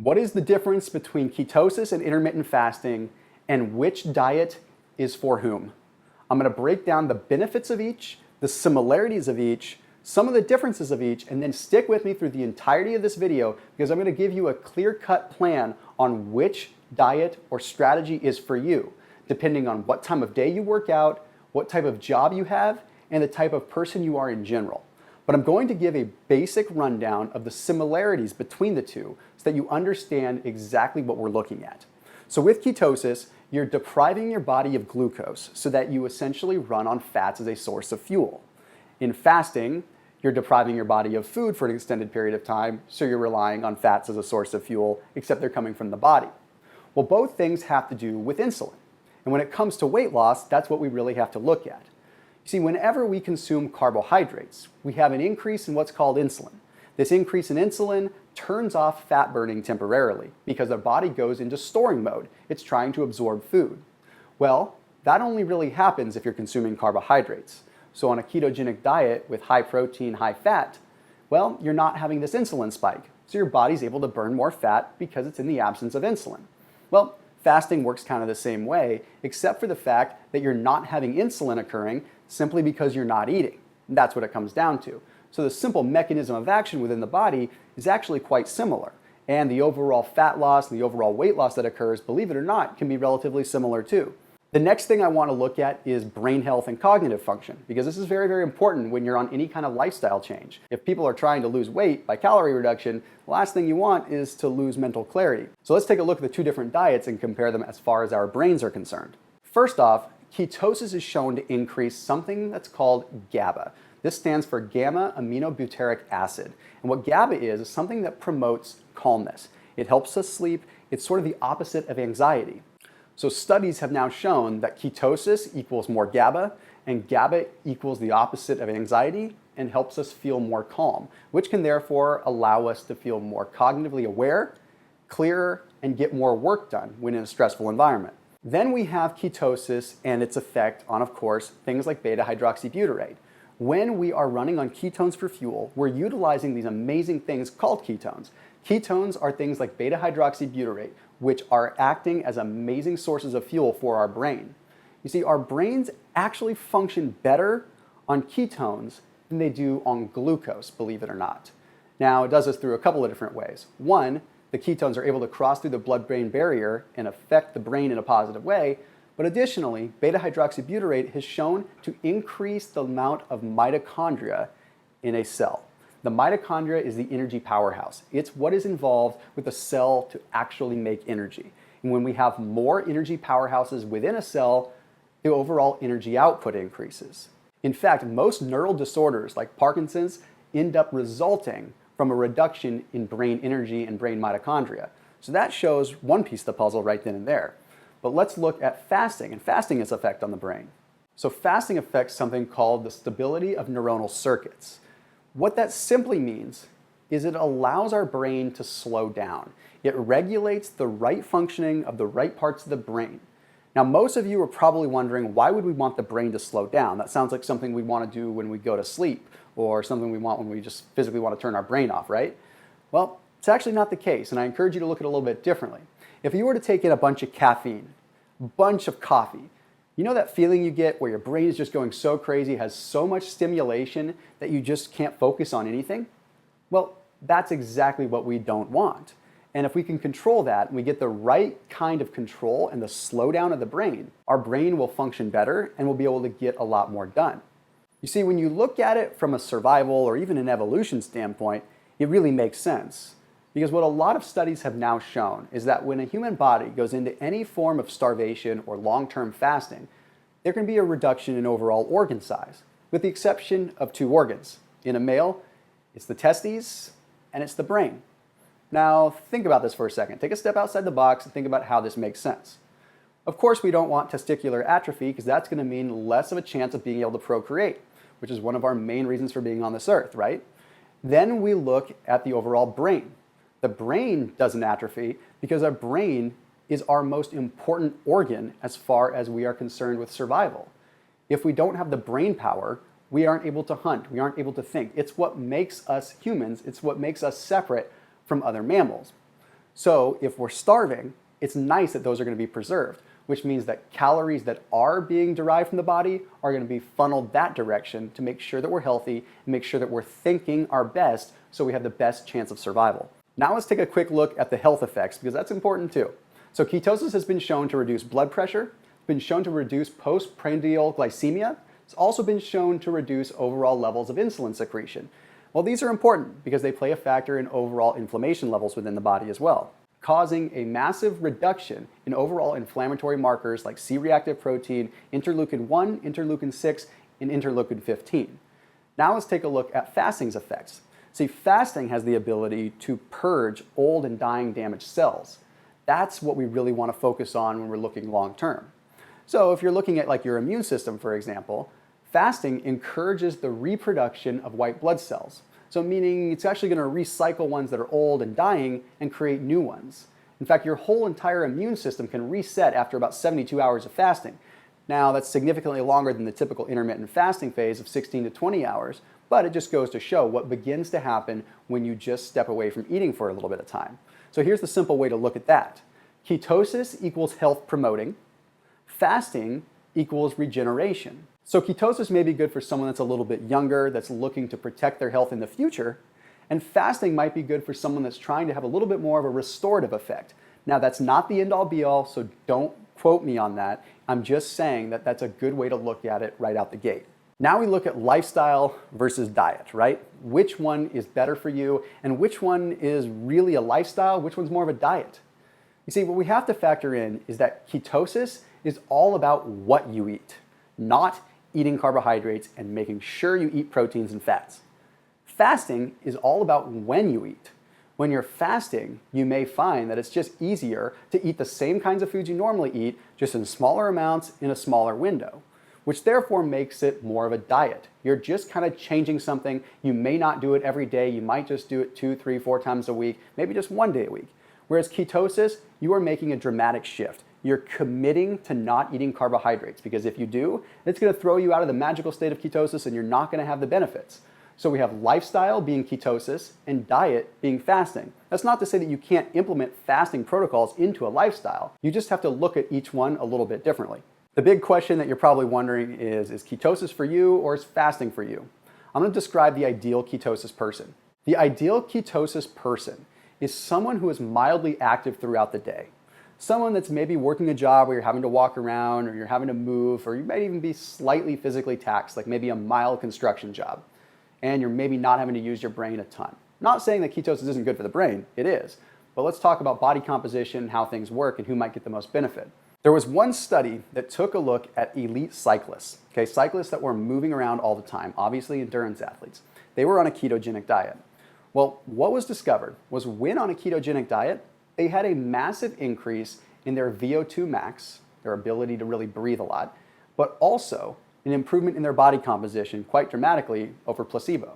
What is the difference between ketosis and intermittent fasting, and which diet is for whom? I'm going to break down the benefits of each, the similarities of each, some of the differences of each, and then stick with me through the entirety of this video because I'm going to give you a clear-cut plan on which diet or strategy is for you, depending on what time of day you work out, what type of job you have, and the type of person you are in general. But I'm going to give a basic rundown of the similarities between the two so that you understand exactly what we're looking at. So with ketosis, you're depriving your body of glucose so that you essentially run on fats as a source of fuel. In fasting, you're depriving your body of food for an extended period of time, so you're relying on fats as a source of fuel, except they're coming from the body. Well, both things have to do with insulin. And when it comes to weight loss, that's what we really have to look at. You see, whenever we consume carbohydrates, we have an increase in what's called insulin. This increase in insulin turns off fat burning temporarily because the body goes into storing mode. It's trying to absorb food. Well, that only really happens if you're consuming carbohydrates. So on a ketogenic diet with high protein, high fat, well, you're not having this insulin spike. So your body's able to burn more fat because it's in the absence of insulin. Well, fasting works kind of the same way, except for the fact that you're not having insulin occurring simply because you're not eating. And that's what it comes down to. So the simple mechanism of action within the body is actually quite similar. And the overall fat loss and the overall weight loss that occurs, believe it or not, can be relatively similar too. The next thing I want to look at is brain health and cognitive function, because this is very, very important when you're on any kind of lifestyle change. If people are trying to lose weight by calorie reduction, the last thing you want is to lose mental clarity. So let's take a look at the two different diets and compare them as far as our brains are concerned. First off, ketosis is shown to increase something that's called GABA. This stands for gamma aminobutyric acid. And what GABA is something that promotes calmness. It helps us sleep. It's sort of the opposite of anxiety. So studies have now shown that ketosis equals more GABA, and GABA equals the opposite of anxiety and helps us feel more calm, which can therefore allow us to feel more cognitively aware, clearer, and get more work done when in a stressful environment. Then we have ketosis and its effect on, of course, things like beta-hydroxybutyrate. When we are running on ketones for fuel, we're utilizing these amazing things called ketones. Ketones are things like beta-hydroxybutyrate, which are acting as amazing sources of fuel for our brain. You see, our brains actually function better on ketones than they do on glucose, believe it or not. Now, it does this through a couple of different ways. One, the ketones are able to cross through the blood-brain barrier and affect the brain in a positive way. But additionally, beta-hydroxybutyrate has shown to increase the amount of mitochondria in a cell. The mitochondria is the energy powerhouse. It's what is involved with the cell to actually make energy. And when we have more energy powerhouses within a cell, the overall energy output increases. In fact, most neural disorders like Parkinson's end up resulting from a reduction in brain energy and brain mitochondria. So that shows one piece of the puzzle right then and there. But let's look at fasting and fasting's effect on the brain. So fasting affects something called the stability of neuronal circuits. What that simply means is it allows our brain to slow down. It regulates the right functioning of the right parts of the brain. Now, most of you are probably wondering, why would we want the brain to slow down? That sounds like something we want to do when we go to sleep, or something we want when we just physically want to turn our brain off, right? Well, it's actually not the case, and I encourage you to look at it a little bit differently. If you were to take in a bunch of caffeine, a bunch of coffee, you know that feeling you get where your brain is just going so crazy, has so much stimulation that you just can't focus on anything? Well, that's exactly what we don't want. And if we can control that and we get the right kind of control and the slowdown of the brain, our brain will function better and we'll be able to get a lot more done. You see, when you look at it from a survival or even an evolution standpoint, it really makes sense. Because what a lot of studies have now shown is that when a human body goes into any form of starvation or long-term fasting, there can be a reduction in overall organ size, with the exception of two organs. In a male, it's the testes and it's the brain. Now, think about this for a second. Take a step outside the box and think about how this makes sense. Of course, we don't want testicular atrophy because that's going to mean less of a chance of being able to procreate, which is one of our main reasons for being on this earth, right? Then we look at the overall brain. The brain doesn't atrophy because our brain is our most important organ as far as we are concerned with survival. If we don't have the brain power, we aren't able to hunt, we aren't able to think. It's what makes us humans, it's what makes us separate from other mammals. So if we're starving, it's nice that those are going to be preserved, which means that calories that are being derived from the body are going to be funneled that direction to make sure that we're healthy and make sure that we're thinking our best so we have the best chance of survival. Now let's take a quick look at the health effects because that's important too. So ketosis has been shown to reduce blood pressure, been shown to reduce postprandial glycemia. It's also been shown to reduce overall levels of insulin secretion. Well, these are important because they play a factor in overall inflammation levels within the body as well, causing a massive reduction in overall inflammatory markers like C-reactive protein, interleukin 1, interleukin 6, and interleukin 15. Now let's take a look at fasting's effects. See, fasting has the ability to purge old and dying damaged cells. That's what we really want to focus on when we're looking long term. So if you're looking at like your immune system, for example, fasting encourages the reproduction of white blood cells. So meaning it's actually going to recycle ones that are old and dying and create new ones. In fact, your whole entire immune system can reset after about 72 hours of fasting. Now, that's significantly longer than the typical intermittent fasting phase of 16 to 20 hours, but it just goes to show what begins to happen when you just step away from eating for a little bit of time. So here's the simple way to look at that. Ketosis equals health promoting. Fasting equals regeneration. So ketosis may be good for someone that's a little bit younger, that's looking to protect their health in the future, and fasting might be good for someone that's trying to have a little bit more of a restorative effect. Now that's not the end all be all, so don't quote me on that. I'm just saying that that's a good way to look at it right out the gate. Now we look at lifestyle versus diet, right? Which one is better for you and which one is really a lifestyle, which one's more of a diet? You see, what we have to factor in is that ketosis is all about what you eat, not eating carbohydrates and making sure you eat proteins and fats. Fasting is all about when you eat. When you're fasting, you may find that it's just easier to eat the same kinds of foods you normally eat, just in smaller amounts in a smaller window, which therefore makes it more of a diet. You're just kind of changing something. You may not do it every day. You might just do it 2, 3, 4 times a week, maybe just 1 day a week. Whereas ketosis, you are making a dramatic shift. You're committing to not eating carbohydrates because if you do, it's going to throw you out of the magical state of ketosis and you're not going to have the benefits. So we have lifestyle being ketosis and diet being fasting. That's not to say that you can't implement fasting protocols into a lifestyle. You just have to look at each one a little bit differently. The big question that you're probably wondering is ketosis for you or is fasting for you? I'm going to describe the ideal ketosis person. The ideal ketosis person is someone who is mildly active throughout the day. Someone that's maybe working a job where you're having to walk around or you're having to move, or you might even be slightly physically taxed, like maybe a mild construction job, and you're maybe not having to use your brain a ton. Not saying that ketosis isn't good for the brain, it is, but let's talk about body composition, how things work, and who might get the most benefit. There was one study that took a look at elite cyclists, okay, cyclists that were moving around all the time, obviously endurance athletes. They were on a ketogenic diet. Well, what was discovered was when on a ketogenic diet, they had a massive increase in their VO2 max, their ability to really breathe a lot, but also an improvement in their body composition quite dramatically over placebo.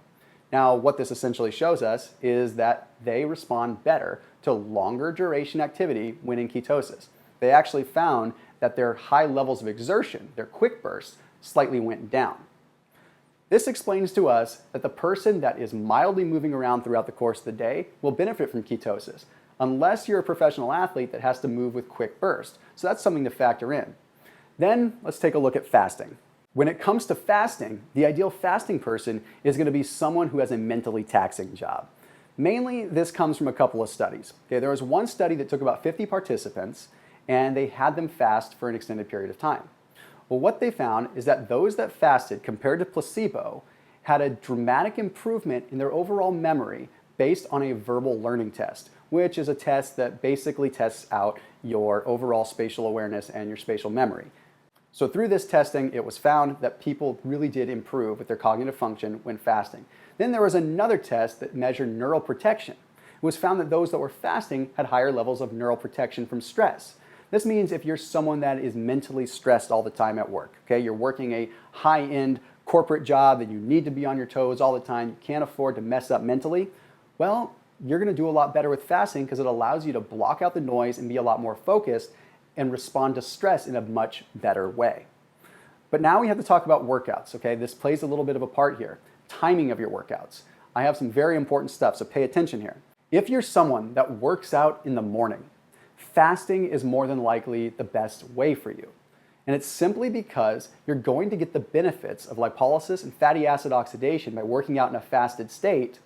Now, what this essentially shows us is that they respond better to longer duration activity when in ketosis. They actually found that their high levels of exertion, their quick bursts, slightly went down. This explains to us that the person that is mildly moving around throughout the course of the day will benefit from ketosis, unless you're a professional athlete that has to move with quick bursts. So that's something to factor in. Then let's take a look at fasting. When it comes to fasting, the ideal fasting person is going to be someone who has a mentally taxing job. Mainly, this comes from a couple of studies. Okay, there was one study that took about 50 participants, and they had them fast for an extended period of time. Well, what they found is that those that fasted compared to placebo had a dramatic improvement in their overall memory based on a verbal learning test, which is a test that basically tests out your overall spatial awareness and your spatial memory. So through this testing, it was found that people really did improve with their cognitive function when fasting. Then there was another test that measured neural protection. It was found that those that were fasting had higher levels of neural protection from stress. This means if you're someone that is mentally stressed all the time at work, okay, you're working a high-end corporate job that you need to be on your toes all the time, you can't afford to mess up mentally, well, you're going to do a lot better with fasting because it allows you to block out the noise and be a lot more focused and respond to stress in a much better way. But now we have to talk about workouts, okay? This plays a little bit of a part here. Timing of your workouts. I have some very important stuff, so pay attention here. If you're someone that works out in the morning, fasting is more than likely the best way for you. And it's simply because you're going to get the benefits of lipolysis and fatty acid oxidation by working out in a fasted state,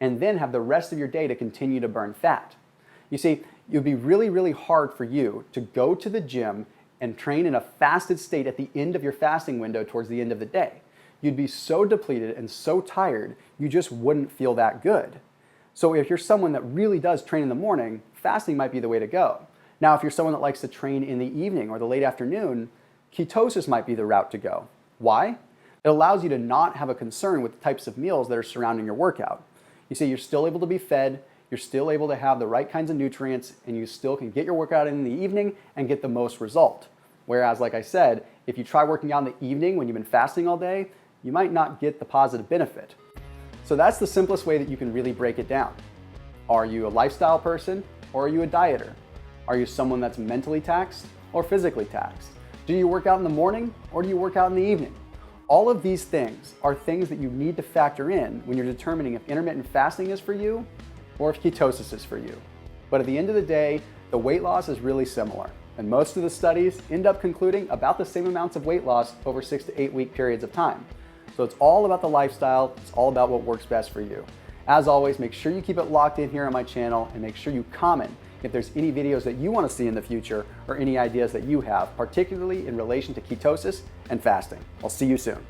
and then have the rest of your day to continue to burn fat. You see, it would be really, really hard for you to go to the gym and train in a fasted state at the end of your fasting window towards the end of the day. You'd be so depleted and so tired, you just wouldn't feel that good. So if you're someone that really does train in the morning, fasting might be the way to go. Now, if you're someone that likes to train in the evening or the late afternoon, ketosis might be the route to go. Why? It allows you to not have a concern with the types of meals that are surrounding your workout. You see, you're still able to be fed, you're still able to have the right kinds of nutrients, and you still can get your workout in the evening and get the most result. Whereas, like I said, if you try working out in the evening when you've been fasting all day, you might not get the positive benefit. So that's the simplest way that you can really break it down. Are you a lifestyle person or are you a dieter? Are you someone that's mentally taxed or physically taxed? Do you work out in the morning or do you work out in the evening? All of these things are things that you need to factor in when you're determining if intermittent fasting is for you or if ketosis is for you. But at the end of the day, the weight loss is really similar. And most of the studies end up concluding about the same amounts of weight loss over 6 to 8 week periods of time. So it's all about the lifestyle, it's all about what works best for you. As always, make sure you keep it locked in here on my channel and make sure you comment if there's any videos that you want to see in the future or any ideas that you have, particularly in relation to ketosis and fasting. I'll see you soon.